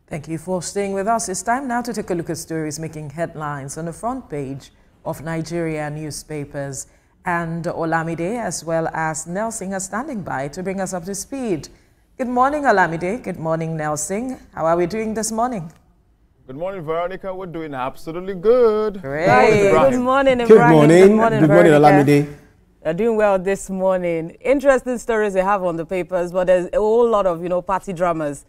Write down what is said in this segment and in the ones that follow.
Thank you for staying with us. It's time now to take a look at stories making headlines on the front page of Nigeria newspapers. And Olamide as well as Nelson are standing by to bring us up to speed. Good morning, Olamide. Good morning, Nelson. How are we doing this morning? Good morning, Veronica. We're doing absolutely good. Great. Good morning, Ibrahim. Good morning. Good morning, Good morning, Olamide. They're doing well this morning. Interesting stories they have on the papers, but there's a whole lot of, party dramas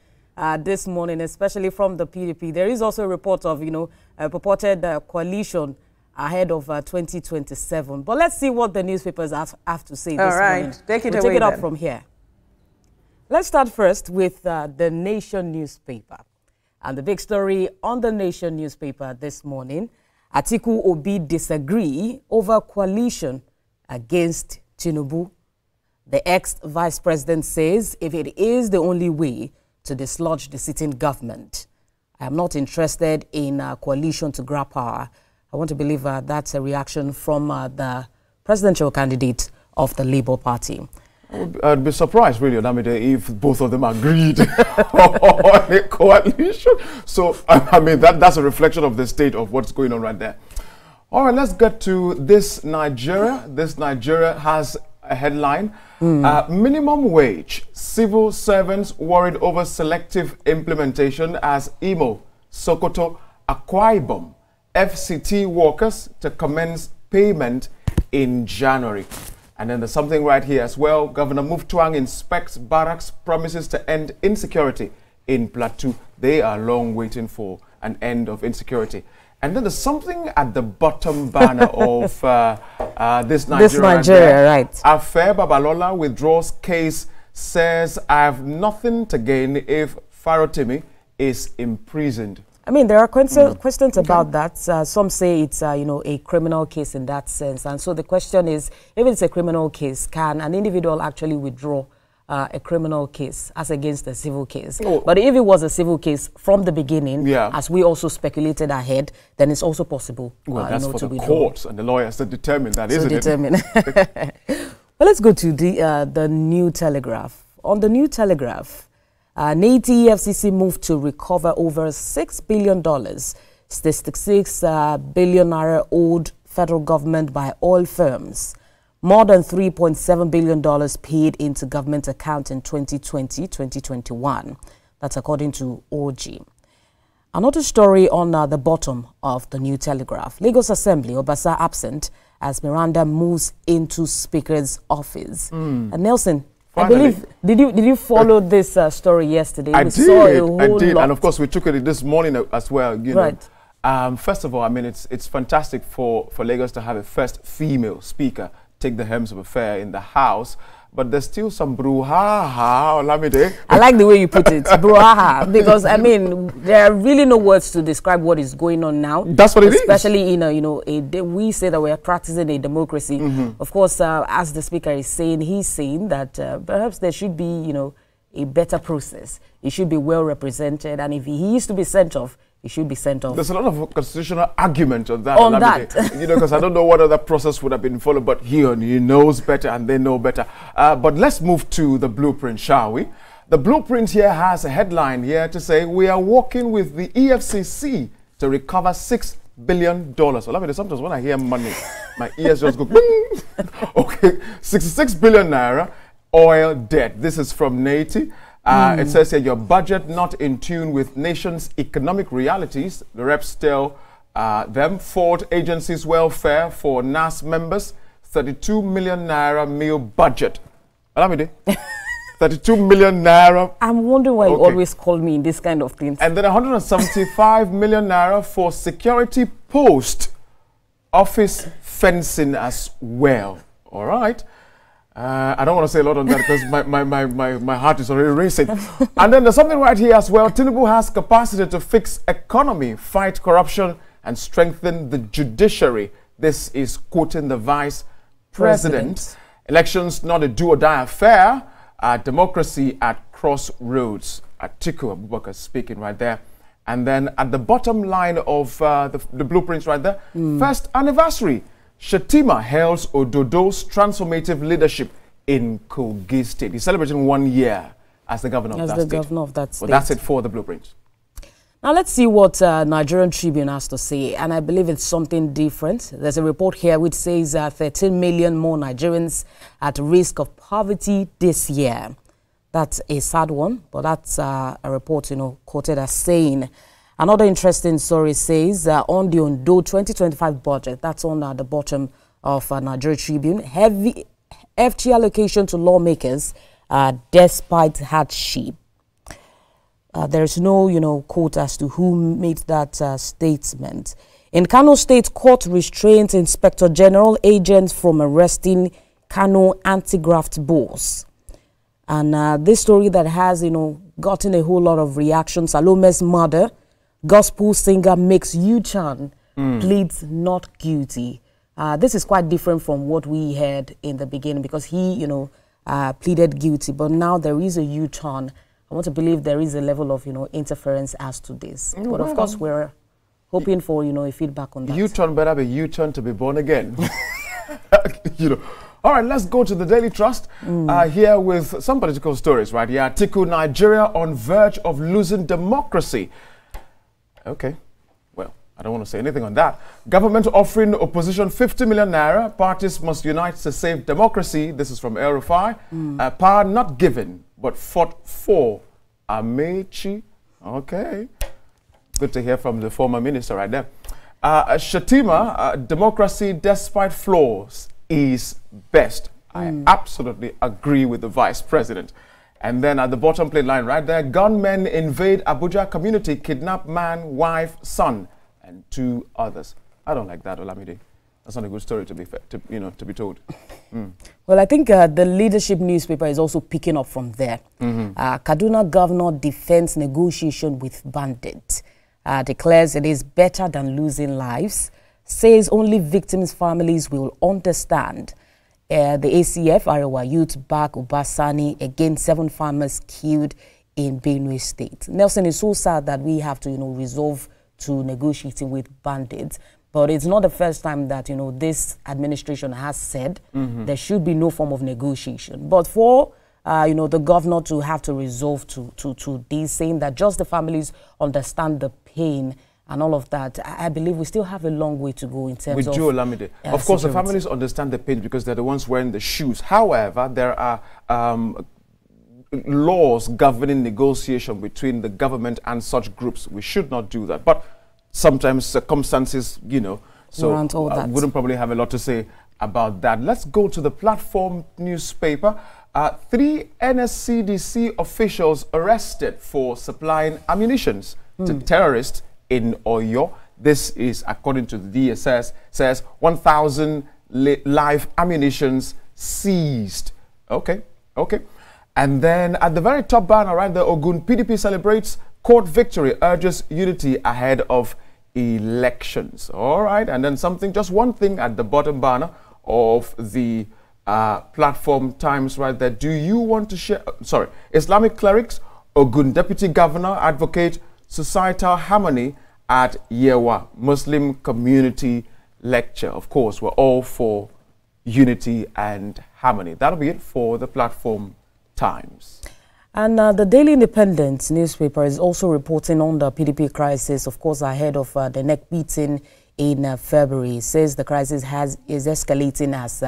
this morning, especially from the PDP. There is also a report of, a purported coalition ahead of 2027. But let's see what the newspapers have to say this morning. Take it we'll away take it up then. from here. Let's start first with the Nation newspaper. And the big story on the Nation newspaper this morning, Atiku Obi disagree over coalition against Tinubu. The ex-vice president says if it is the only way to dislodge the sitting government, I am not interested in a coalition to grab power. I want to believe that's a reaction from the presidential candidate of the Labour Party. I'd be surprised, really, Olamide, if both of them agreed on a coalition. So, I mean, that's a reflection of the state of what's going on right there. All right, let's get to this Nigeria. This Nigeria has a headline. Minimum wage. Civil servants worried over selective implementation as Imo, Sokoto, Akwa Ibom, FCT workers to commence payment in January. And then there's something right here as well. Governor Muftuang inspects barracks, promises to end insecurity in Plateau. They are long waiting for an end of insecurity. And then there's something at the bottom banner of this Nigeria. Right. Afe Babalola withdraws case, says, I have nothing to gain if Farotimi is imprisoned. I mean, there are questions about that. Some say it's, a criminal case in that sense. And so the question is, if it's a criminal case, can an individual actually withdraw a criminal case as against a civil case? Oh. But if it was a civil case from the beginning, yeah, as we also speculated ahead, then it's also possible well, that's for the withdraw. courts and the lawyers to determine that, isn't it? Well, let's go to the New Telegraph. On the New Telegraph, NEITI EFCC moved to recover over $6 billion, 66 billion naira owed federal government by oil firms. More than $3.7 billion paid into government account in 2020-2021. That's according to OG. Another story on the bottom of the New Telegraph. Lagos Assembly, Obasa absent as Miranda moves into Speaker's office. And Nelson, finally. I believe, did you follow this story yesterday? I did. And of course, we took it this morning as well. Right. First of all, I mean, it's fantastic for Lagos to have a first female speaker take the helms of affair in the House. But there's still some brouhaha, Olamide. I like the way you put it, brouhaha, because, I mean, there are really no words to describe what is going on now. That's what it is. Especially in we say that we are practicing a democracy. Of course, as the speaker is saying, he's saying that perhaps there should be, a better process. It should be well represented, and if he is to be sent off, he should be sent off. There's a lot of constitutional argument on that. Because I don't know what other process would have been followed, but he knows better and they know better. But let's move to the blueprint, shall we? The blueprint here has a headline here to say, we are working with the EFCC to recover $6 billion. Sometimes when I hear money, my ears just go, bing. Okay, 66 billion naira oil debt. This is from NEITI. It says here, your budget not in tune with nation's economic realities. The reps tell them Ford agencies welfare for NAS members, 32 million naira meal budget. 32 million naira. I'm wondering why you always call me in this kind of things. And then 175 million naira for security post office fencing as well. All right. I don't want to say a lot on that because my heart is already racing. And then there's something right here as well. Tinubu has capacity to fix economy, fight corruption, and strengthen the judiciary. This is quoting the vice president. Elections not a do-or-die affair. Democracy at crossroads. Atiku Abubakar speaking right there. And then at the bottom line of the blueprints right there, first anniversary. Shatima hails Ododo's transformative leadership in Kogi State. He's celebrating 1 year as the governor of that state. Governor of that state. Well, that's it for the blueprints. Now let's see what Nigerian Tribune has to say, and I believe it's something different. There's a report here which says 13 million more Nigerians at risk of poverty this year. That's a sad one, but that's a report, quoted as saying. Another interesting story says on the Ondo 2025 budget, that's on the bottom of Nigerian Tribune, heavy FG allocation to lawmakers despite hardship. There's no, quote as to who made that statement. In Kano State, court restrained Inspector General agents from arresting Kano anti-graft boss. And this story that has, gotten a whole lot of reactions. Salome's mother, gospel singer, makes U-turn, pleads not guilty. This is quite different from what we heard in the beginning because he, pleaded guilty. But now there is a U-turn. I want to believe there is a level of, interference as to this. But of course, we're hoping for, a feedback on that. U-turn better be U-turn to be born again. All right, let's go to the Daily Trust here with some political stories, right? Yeah, article, Nigeria on verge of losing democracy. Okay, well, I don't want to say anything on that. Government offering opposition 50 million naira. Parties must unite to save democracy. This is from El Rufai. Power not given, but fought for. Amechi. Okay. Good to hear from the former minister right there. Shatima, democracy despite flaws is best. I absolutely agree with the vice president. And then at the bottom plate line right there, gunmen invade Abuja community, kidnap man, wife, son, and 2 others. I don't like that, Olamide. That's not a good story to be to be told. Well, I think the leadership newspaper is also picking up from there. Kaduna governor defends negotiation with bandits. Declares it is better than losing lives. Says only victims' families will understand. The ACF, Arewa Youth, back Obasani, again 7 farmers killed in Benue State. Nelson, is so sad that we have to, resolve to negotiating with bandits. But it's not the first time that, this administration has said there should be no form of negotiation. But for, the governor to have to resolve to this, saying that just the families understand the pain and all of that, I believe we still have a long way to go in terms of Olamide. Of course, the families understand the pain because they're the ones wearing the shoes. However, there are laws governing negotiation between the government and such groups. We should not do that. But sometimes circumstances, so I wouldn't probably have a lot to say about that. Let's go to the Platform newspaper. 3 NSCDC officials arrested for supplying ammunitions to terrorists in Oyo. This is, according to the DSS, says 1,000 live ammunitions seized. Okay. And then at the very top banner, right there, Ogun PDP celebrates court victory, urges unity ahead of elections. All right, and then just one thing at the bottom banner of the Platform Times right there. Do you want to share? Sorry, Islamic clerics, Ogun Deputy Governor advocate societal harmony at Yewa Muslim Community Lecture. Of course, we're all for unity and harmony. That'll be it for the Platform Times. And the Daily Independent newspaper is also reporting on the PDP crisis, of course, ahead of the neck beating in February. It says the crisis is escalating as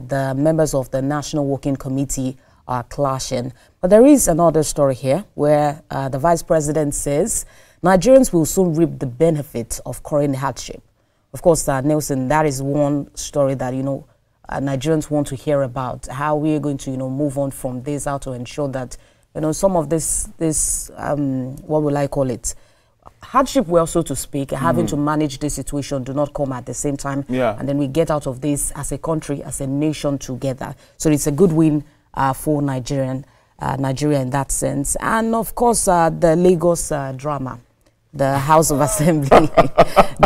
the members of the National Working Committee are clashing. But there is another story here where the Vice President says Nigerians will soon reap the benefits of current hardship. Of course, Nelson, that is one story that, Nigerians want to hear about, how we are going to, move on from this, how to ensure that, some of this, what will I call it, hardship, well, so to speak, having to manage this situation do not come at the same time. Yeah. And then we get out of this as a country, as a nation together. So it's a good win for Nigeria in that sense. And of course, the Lagos drama. The House of Assembly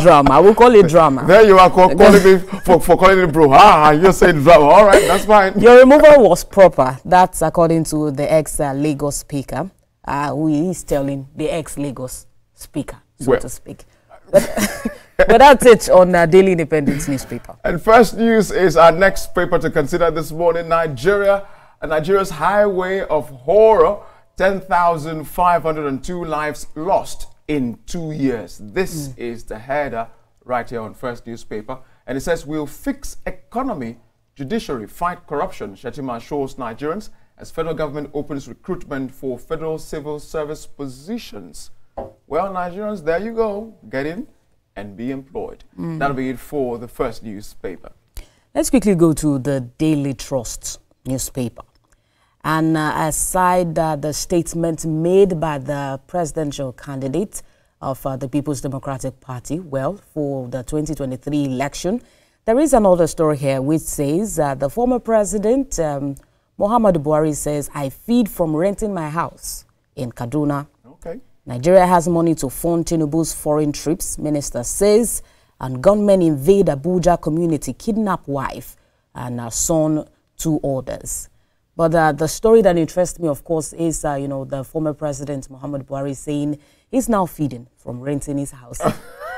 drama. We'll call it drama. There you are calling me for calling it bro. You're saying drama. All right, that's fine. Your removal was proper. That's according to the ex-Lagos speaker, who is telling the ex-Lagos speaker, so to speak. But that's it on Daily Independence newspaper. And first news is our next paper to consider this morning. Nigeria's highway of horror, 10,502 lives lost in 2 years. This is the header right here on First Newspaper. And it says, we'll fix economy, judiciary, fight corruption. Shettima assures Nigerians as federal government opens recruitment for federal civil service positions. Well, Nigerians, there you go. Get in and be employed. That'll be it for the First Newspaper. Let's quickly go to the Daily Trust newspaper. And aside the statement made by the presidential candidate of the People's Democratic Party, well, for the 2023 election, there is another story here which says the former president, Muhammadu Buhari, says, I feed from renting my house in Kaduna. Okay. Nigeria has money to fund Tinubu's foreign trips, minister says, and gunmen invade Abuja community, kidnap wife and son, 2 others. But the story that interests me, of course, is, the former president, Muhammadu Buhari, saying he's now feeding from renting his house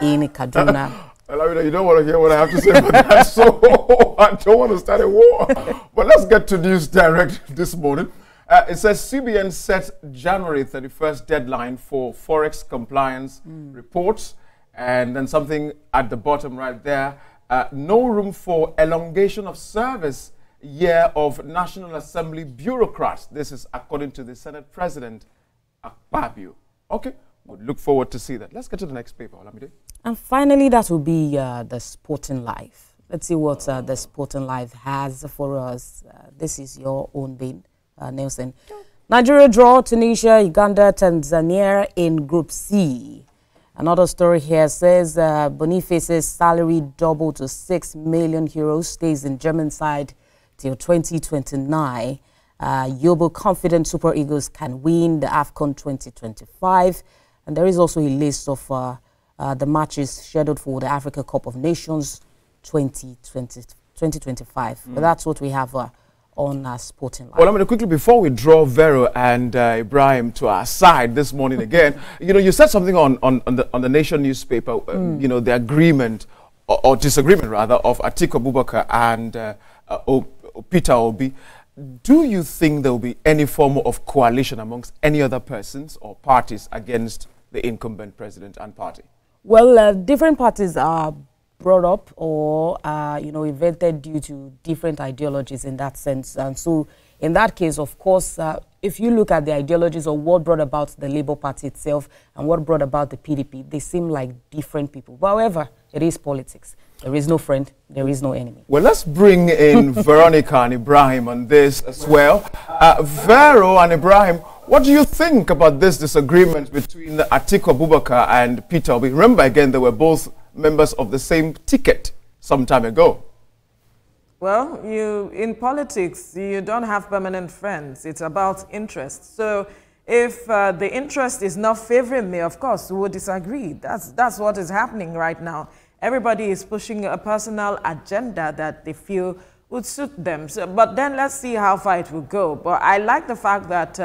in Kaduna. Well, you don't want to hear what I have to say about that, so I don't want to start a war. But let's get to News Direct this morning. It says CBN sets January 31st deadline for Forex compliance reports. And then something at the bottom right there, no room for elongation of service year of National Assembly bureaucrats. This is according to the Senate President, Akpabio. Okay, we'll look forward to see that. Let's get to the next paper, Olamide. And finally, that will be the Sporting Life. Let's see what the Sporting Life has for us. This is your own bin, Nelson. Nigeria draw Tunisia, Uganda, Tanzania in Group C. Another story here says Boniface's salary doubled to 6 million euros, stays in German side till 2029. Yobo confident Super Eagles can win the AFCON 2025. And there is also a list of the matches scheduled for the Africa Cup of Nations 2025. But that's what we have on Sporting Life. Well, I'm going to quickly, before we draw Vero and Ibrahim to our side this morning again, you said something on the Nation newspaper, the agreement or disagreement rather of Atiku Abubakar and Peter Obi. Do you think there will be any form of coalition amongst any other persons or parties against the incumbent president and party? Well, different parties are brought up or, invented due to different ideologies in that sense. And so in that case, of course, if you look at the ideologies or what brought about the Labour Party itself and what brought about the PDP, they seem like different people. But however, it is politics. There is no friend, there is no enemy. Well, let's bring in Veronica and Ibrahim on this as well. Vero and Ibrahim, what do you think about this disagreement between Atiku Abubakar and Peter Obi? Remember, again, they were both members of the same ticket some time ago. Well, in politics, you don't have permanent friends. It's about interest. So if the interest is not favoring me, of course, we will disagree. That's what is happening right now. Everybody is pushing a personal agenda that they feel would suit them. So, but then let's see how far it will go. But I like the fact that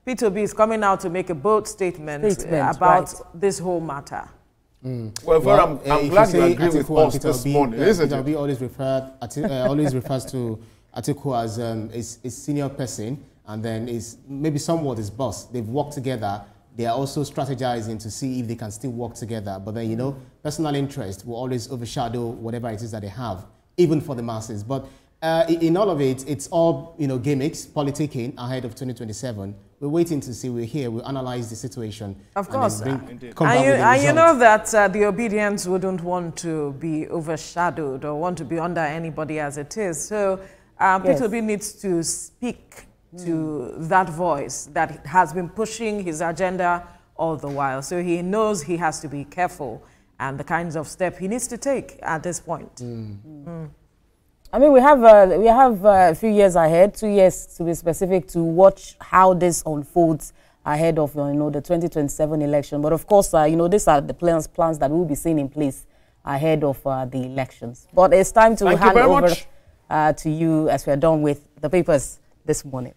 Peter Obi is coming out to make a bold statement about this whole matter. Well, Vera, I'm glad you agree with us this morning, isn't it? Peter Obi always refers to Atiku as a senior person, and then is maybe somewhat his boss. They've worked together. They are also strategizing to see if they can still work together. But then, personal interest will always overshadow whatever it is that they have, even for the masses. But in all of it, it's all, gimmicks, politicking ahead of 2027. We're waiting to see. We're here. We'll analyze the situation. Of course. And you know that the obedience wouldn't want to be overshadowed or want to be under anybody as it is. So Peter Obi needs to speak to that voice that has been pushing his agenda all the while. So he knows he has to be careful and the kinds of steps he needs to take at this point. I mean, we have a few years ahead, 2 years to be specific, to watch how this unfolds ahead of the 2027 election. But of course, these are the plans that we'll be seeing in place ahead of the elections. But it's time to hand over to you as we're done with the papers this morning.